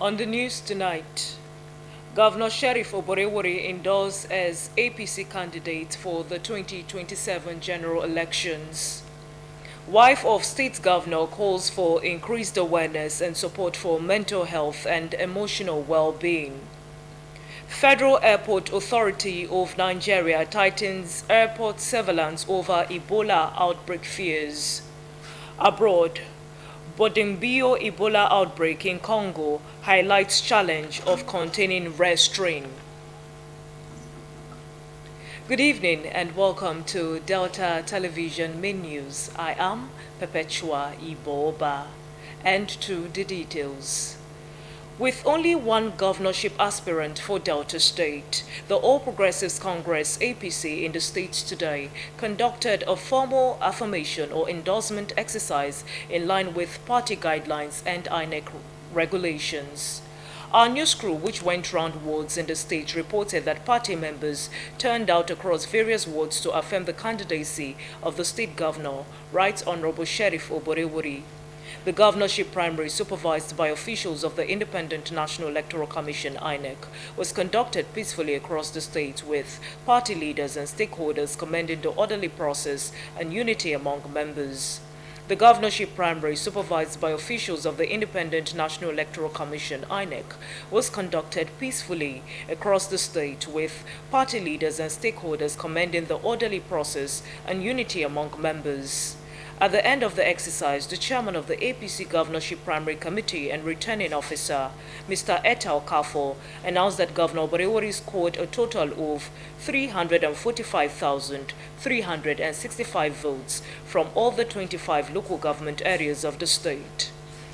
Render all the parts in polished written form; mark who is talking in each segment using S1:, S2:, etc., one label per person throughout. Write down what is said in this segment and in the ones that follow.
S1: On the news tonight, Governor Sheriff Oborevwori endorsed as APC candidate for the 2027 general elections. Wife of state governor calls for increased awareness and support for mental health and emotional well-being. Federal Airport Authority of Nigeria tightens airport surveillance over Ebola outbreak fears. Abroad, Bodimbio Ebola outbreak in Congo highlights challenge of containing rare strain. Good evening and welcome to Delta Television Main News. I am Perpetua Iboba, and to the details. With only one governorship aspirant for Delta State, the All Progressives Congress APC in the state today conducted a formal affirmation or endorsement exercise in line with party guidelines and INEC regulations. Our news crew, which went round wards in the state, reported that party members turned out across various wards to affirm the candidacy of the state governor, Right Honorable Sheriff Oborevwori. The governorship primary, supervised by officials of the Independent National Electoral Commission (INEC), was conducted peacefully across the state, with party leaders and stakeholders commending the orderly process and unity among members. The governorship primary, supervised by officials of the Independent National Electoral Commission (INEC), was conducted peacefully across the state, with party leaders and stakeholders commending the orderly process and unity among members. At the end of the exercise, the chairman of the APC Governorship Primary Committee and returning officer, Mr. Etal Kafo, announced that Governor Oborevwori scored a total of 345,365 votes from all the 25 local government areas of the state.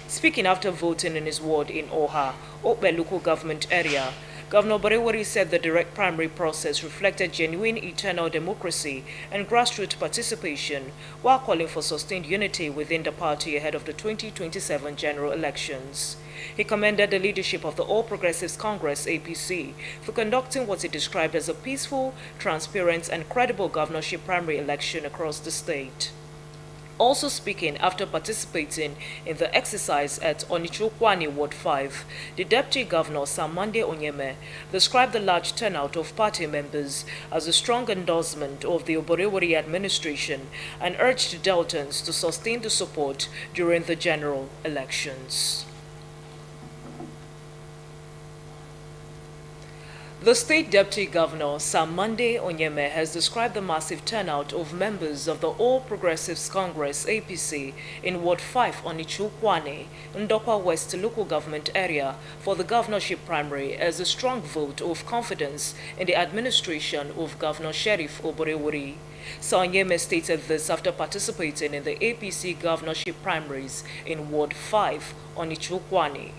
S1: Speaking after voting in his ward in Oha, Okpe local government area, Governor Oborevwori said the direct primary process reflected genuine eternal democracy and grassroots participation, while calling for sustained unity within the party ahead of the 2027 general elections. He commended the leadership of the All Progressives Congress (APC) for conducting what he described as a peaceful, transparent, and credible governorship primary election across the state. Also speaking after participating in the exercise at Onichukwani Ward 5, the Deputy Governor Samande Onyeme described the large turnout of party members as a strong endorsement of the Oborevwori administration and urged Deltans to sustain the support during the general elections. The State Deputy Governor, Samande Onyeme, has described the massive turnout of members of the All Progressives Congress (APC) in Ward 5 Onichukwani, Ndokwa West local government area for the governorship primary as a strong vote of confidence in the administration of Governor Sheriff Oborevwori. Onyeme stated this after participating in the APC governorship primaries in Ward 5 Onichukwani.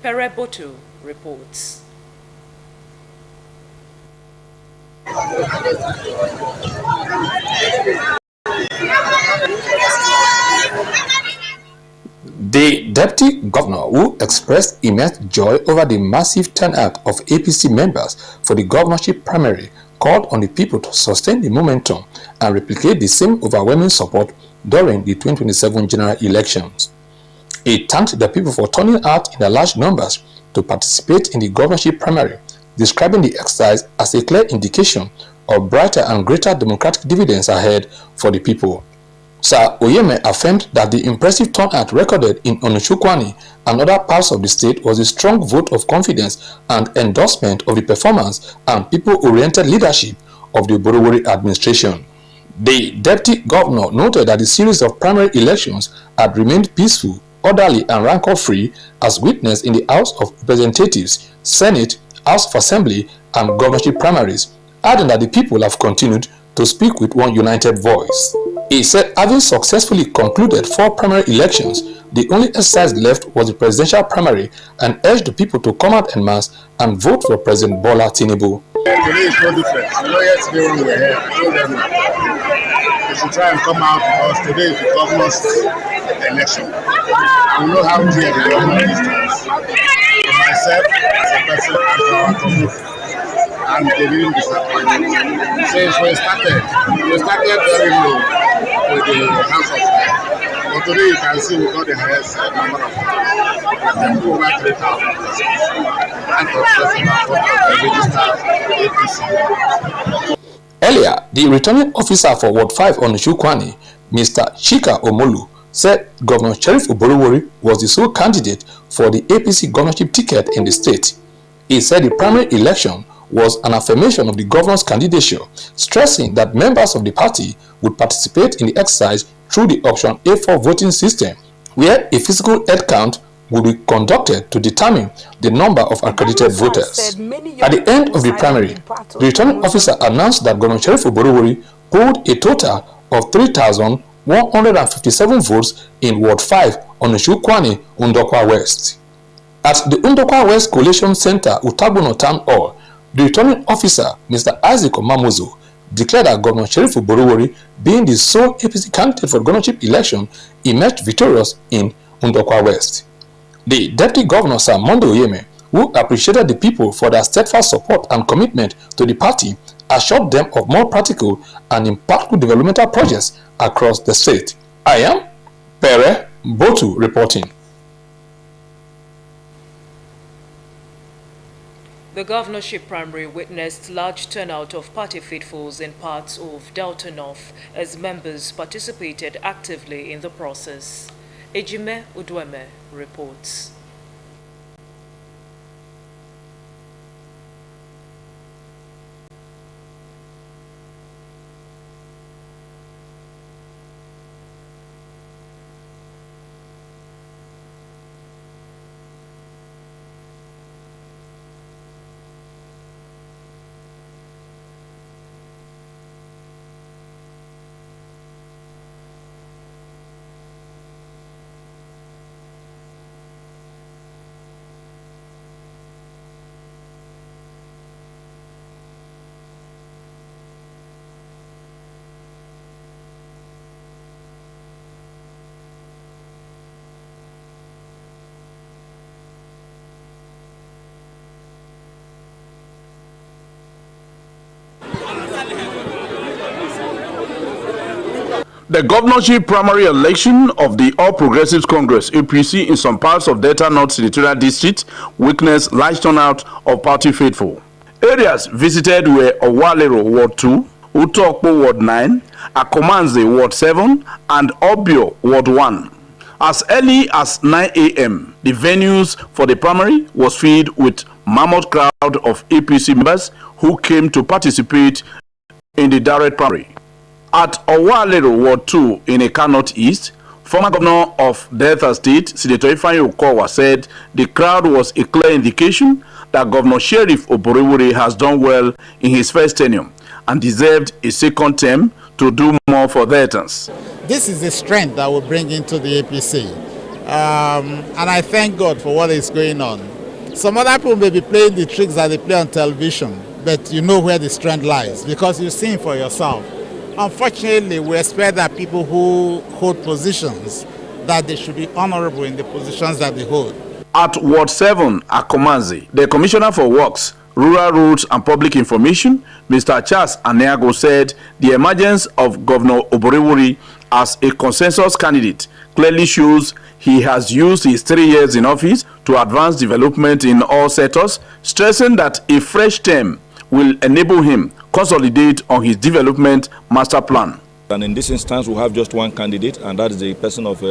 S1: Pere Botu reports.
S2: The deputy governor, who expressed immense joy over the massive turnout of APC members for the governorship primary, called on the people to sustain the momentum and replicate the same overwhelming support during the 2027 general elections. He thanked the people for turning out in large numbers to participate in the governorship primary, describing the exercise as a clear indication of brighter and greater democratic dividends ahead for the people. Sir Oyeme affirmed that the impressive turnout recorded in Onichukwani and other parts of the state was a strong vote of confidence and endorsement of the performance and people-oriented leadership of the Oborevwori administration. The deputy governor noted that the series of primary elections had remained peaceful, orderly, and rancor-free, as witnessed in the House of Representatives, Senate, House of Assembly, and governorship primaries, adding that the people have continued to speak with one united voice. He said having successfully concluded 4 primary elections, the only exercise left was the presidential primary, and urged the people to come out en masse and vote for President Bola Tinubu.
S3: Today is no different. Yesterday when we were here, I told them they should try and come out because today is the governor's election. And we know how dear the governor is to us. For myself, as a person, and for our community. And they didn't disappoint. Since we started very low with the House of But today you can see we got the highest number of over 3,000 persons.
S2: Earlier, the returning officer for Ward 5 on Shukwani, Mr. Chika Omolu, said Governor Sheriff Oborowori was the sole candidate for the APC governorship ticket in the state. He said the primary election was an affirmation of the governor's candidature, stressing that members of the party would participate in the exercise through the option A4 voting system, where a physical head count would be conducted to determine the number of accredited voters. At the end of the primary, the returning officer announced that Governor Sheriff Oborowori polled a total of 3,157 votes in Ward 5 on Shukwani, Ndokwa West. At the Ndokwa West Collation Center, Utabuno Town Hall, the returning officer, Mr. Isaac Omamozo, declared that Governor Sheriff Oborowori, being the sole APC candidate for the governorship election, emerged victorious in Ndokwa West. The Deputy Governor, Sir Monday Oyeme, who appreciated the people for their steadfast support and commitment to the party, assured them of more practical and impactful developmental projects across the state. I am Pere Botu reporting.
S1: The governorship primary witnessed large turnout of party faithfuls in parts of Delta North as members participated actively in the process. Ejime Udweme reports.
S4: The governorship primary election of the All Progressives Congress (APC) in some parts of Delta North Senatorial District witnessed large turnout of party faithful. Areas visited were Owalero Ward 2, Utokpo Ward 9, Akomanze Ward 7, and Obio Ward 1. As early as 9 a.m., the venues for the primary was filled with mammoth crowd of APC members who came to participate in the direct primary. At Owalero Ward 2 in Eka North East, former governor of Delta State, Senator Ifeanyi Okowa, said the crowd was a clear indication that Governor Sheriff Oborowori has done well in his first tenure and deserved a second term to do more for Deltans.
S5: This is the strength that will bring into the APC. And I thank God for what is going on. Some other people may be playing the tricks that they play on television, but you know where the strength lies because you've seen for yourself. Unfortunately, we expect that people who hold positions, that they should be honorable in the positions that they hold.
S4: At Ward 7, Akomanze, the Commissioner for Works, Rural Roads and Public Information, Mr. Charles Aneago, said the emergence of Governor Oborowori as a consensus candidate clearly shows he has used his 3 years in office to advance development in all sectors, stressing that a fresh term will enable him consolidate on his development master plan.
S6: And in this instance, we have just one candidate, and that is the person of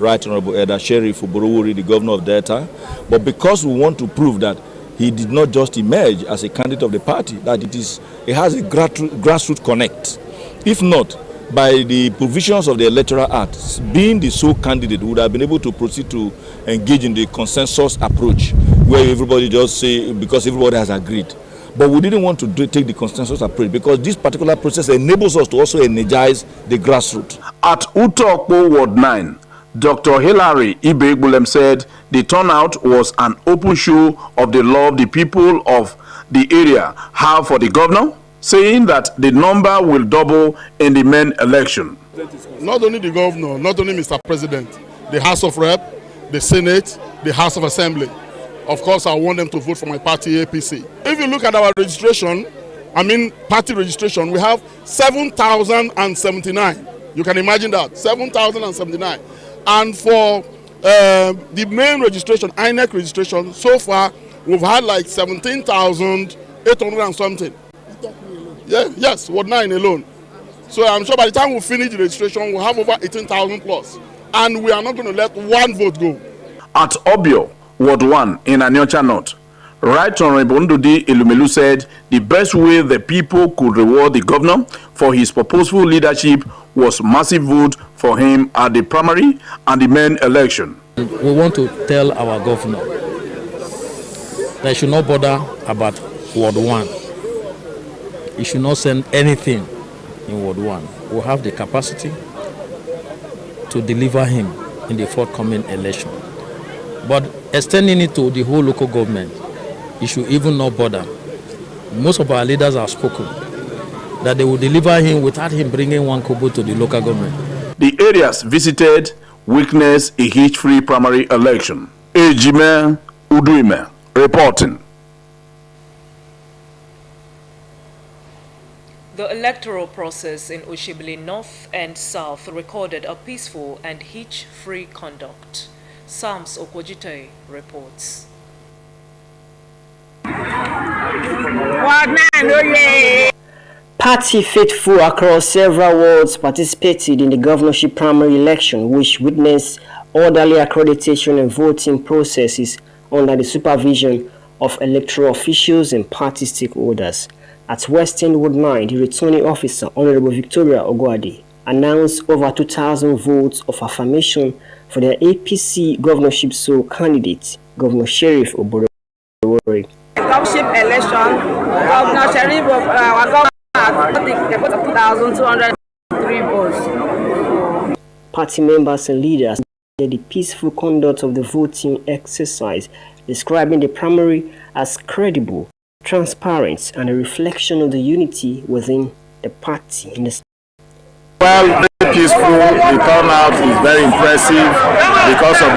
S6: Right Honorable Elder Sheriff Oborowori, the governor of Delta. But because we want to prove that he did not just emerge as a candidate of the party, that it has a grassroots connect. If not, by the provisions of the Electoral Act, being the sole candidate would have been able to proceed to engage in the consensus approach, where everybody just say, because everybody has agreed. But we didn't want to take the consensus approach because this particular process enables us to also energize the grassroots.
S4: At Utokpo Ward 9, Dr. Hilary Ibegbulem said the turnout was an open show of the love the people of the area have for the governor, saying that the number will double in the main election.
S7: Not only the governor, not only Mr. President, the House of Rep, the Senate, the House of Assembly. Of course, I want them to vote for my party, APC. If you look at our registration, party registration, we have 7,079. You can imagine that, 7,079. And for the main registration, INEC registration, so far we've had like 17,800 and something. Yeah, yes, Ward 9 alone. So I'm sure by the time we finish the registration, we'll have over 18,000 plus. And we are not going to let one vote go.
S4: At Obio, Ward 1 in Aniocha North, Right Honorable Ndudi Elumelu said the best way the people could reward the governor for his purposeful leadership was massive vote for him at the primary and the main election.
S8: We want to tell our governor that he should not bother about Ward 1. He should not send anything in Ward 1. We have the capacity to deliver him in the forthcoming election. But extending it to the whole local government, he should even not bother. Most of our leaders have spoken that they will deliver him without him bringing one kobo to the local government.
S4: The areas visited witnessed a hitch-free primary election. Ejime Uduime reporting.
S1: The electoral process in Oshibili North and South recorded a peaceful and hitch-free conduct. Sams Okwojite reports.
S9: Party faithful across several wards participated in the governorship primary election, which witnessed orderly accreditation and voting processes under the supervision of electoral officials and party stakeholders. At Western Ward 9, the returning officer, Honorable Victoria Ogwadi, announced over 2,000 votes of affirmation for the APC governorship sole candidate, Governor Sheriff Oborevwori.
S10: Governorship election, Governor Sheriff of our government got the vote of 2,203 votes.
S9: Party members and leaders did the peaceful conduct of the voting exercise, describing the primary as credible, transparent, and a reflection of the unity within the party in the state.
S11: Well, very peaceful. The turnout is very impressive because of